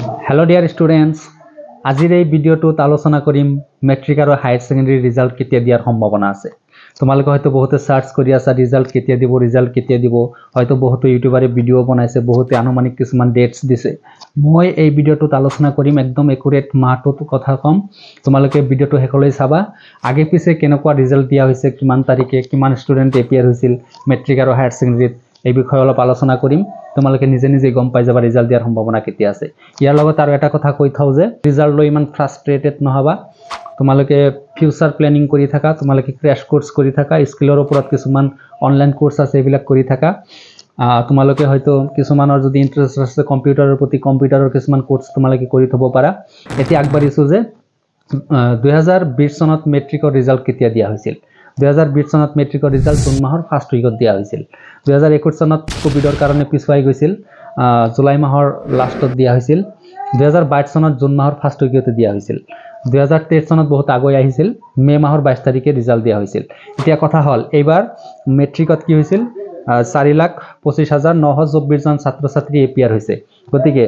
Hello dear students, আজিৰ এই ভিডিওটোত আলোচনা কৰিম মেট্ৰিক আৰু হায়াৰ সেকেন্ডাৰী ৰিজাল্ট কেতিয়া দিয়াৰ সম্ভাৱনা আছে। তোমালোকে হয়তো বহুতে সাৰ্চ কৰি আছা ৰিজাল্ট কেতিয়া দিব, হয়তো বহুতো ইউটিউবাৰে ভিডিও বনাইছে, বহুতে আনুমানিক কিছুমান ডেটস দিছে। মই এই ভিডিওটোত আলোচনা কৰিম একদম একুৰেট মাহটোত কথা কম। তোমালোকে ভিডিওটো হেকলৈ চাবা, আগে পিছে কেনেকুৱা ৰিজাল্ট দিয়া হৈছে, কিমান তাৰিখে কিমান ষ্টুডেন্ট এপিয়াৰ হৈছিল মেট্ৰিক আৰু হায়াৰ সেকেন্ডাৰীত, এই বিষয়ে অলপ আলোচনা কৰিম। তোমালোকে নিজে নিজে গম পাই যাবা ৰিজাল্ট দিয়াৰ সম্ভাৱনা কেতিয়া আছে। ইয়াৰ লগত আৰু এটা কথা কৈ থাও যে ৰিজাল্ট লৈ ইমান ফ্ৰাষ্ট্ৰেটেড নহবা। তোমালোকে ফিউচাৰ প্ল্যানিং কৰি থাকা, তোমালোকে ক্ৰ্যাশ কোৰ্স কৰি থাকা, স্কিলৰ ওপৰত কিছুমান অনলাইন কোৰ্স আছে এইবিলাক কৰি থাকা। তোমালোকে হয়তো কিছুমানৰ যদি ইন্টাৰেষ্ট আছে কম্পিউটাৰৰ প্ৰতি, কম্পিউটাৰৰ কিছুমান কোৰ্স তোমালোকে কৰি থব পাৰা। এতিয়া আগবাঢ়িছো যে 2020 চনত মেট্ৰিকৰ ৰিজাল্ট কেতিয়া দিয়া হৈছিল। 2020 চনত মেট্ৰিকৰ ৰিজাল্ট জুন মাহৰ ফাৰ্ষ্ট উইকত দিয়া হৈছিল। 2021 চনত কোভিডৰ কাৰণে পিছুৱাই গৈছিল, জুলাই মাহৰ লাষ্টত দিয়া হৈছিল। 2022 চনত জুন মাহৰ ফাৰ্ষ্ট উইকতে দিয়া হৈছিল। 2023 চনত বহুত আগুৱাই আহিছিল, মে মাহৰ 22 তাৰিখে ৰিজাল্ট দিয়া হৈছিল। এতিয়া কথা হল এইবাৰ মেট্ৰিকত কি হৈছিল, 4,25,924 জন ছাত্ৰ ছাত্ৰী এপিয়াৰ হৈছে। গতিকে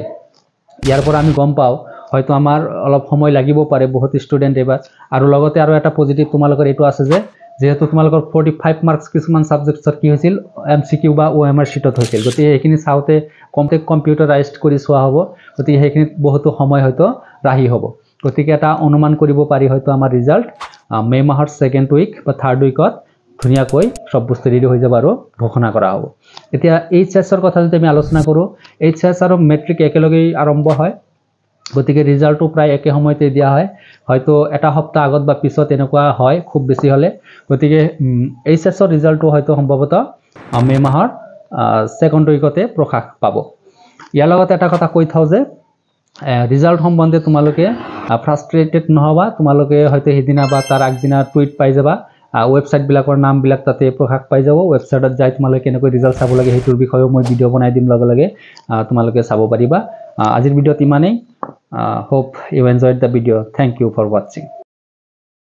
ইয়াৰ পৰা আমি গম পাও হয়তো আমাৰ অলপ সময় লাগিব পাৰে বহুত ষ্টুডেন্ট এবাৰ। আৰু লগতে আৰু এটা পজিটিভ তোমালোকৰ এইটো আছে যে যেহেতু তোমালোকৰ 45 মাৰ্কস কিছুমান সাবজেক্টছত কি হৈছিল এমসিকিউ বা ওএমআৰ শিটত হৈছিল। গতিকে এইখিনি চাওতে কম্পিউটাৰাইজড কৰি চোৱা হ'ব, গতিকে সেইখিনিত বহুতো সময় হয়তো ৰাহি হ'ব। গতিকে এটা অনুমান কৰিব পাৰি হয়তো আমাৰ ৰিজাল্ট মে মাহৰ সেকেন্ড উইক বা থাৰ্ড উইকত ধুনীয়াকৈ সব বস্তু ৰেডি হৈ যাব আৰু ঘোষণা কৰা হ'ব। এতিয়া এইচএছৰ কথা যদি আমি আলোচনা কৰোঁ, এইচএছ আৰু মেট্ৰিক একেলগেই আৰম্ভ হয়। গতিকে ৰিজাল্টটো প্ৰায় একে সময়তে দিয়া হয়, হয়তো এটা সপ্তাহ আগত বা পিছত এনেকুৱা হয় খুব বেছি হলে। গতিকে এইচএছৰ ৰিজাল্টটো হয়তো সম্ভৱতঃ মে মাহৰ সেকেন্ড উইকতে প্ৰকাশ পাব। ইয়াৰ লগত এটা কথা কৈ থাও যে ৰিজাল্ট সম্বন্ধে তোমালোকে ফ্ৰাষ্ট্ৰেটেড নহবা। তোমালোকে হয়তো সেইদিনা বা তাৰ আগদিনা টুইট পাই যাবা, ৱেবছাইটবিলাকৰ নামবিলাক তাতে প্ৰকাশ পাই যাব। ৱেবছাইটত যাই তোমালোকে কেনেকৈ ৰিজাল্ট চাব লাগে সেইটোৰ বিষয়েও মই ভিডিঅ' বনাই দিম, লগে লগে তোমালোকে চাব পাৰিবা। আজিৰ ভিডিঅ'ত ইমানেই। Hope you enjoyed the video. Thank you for watching.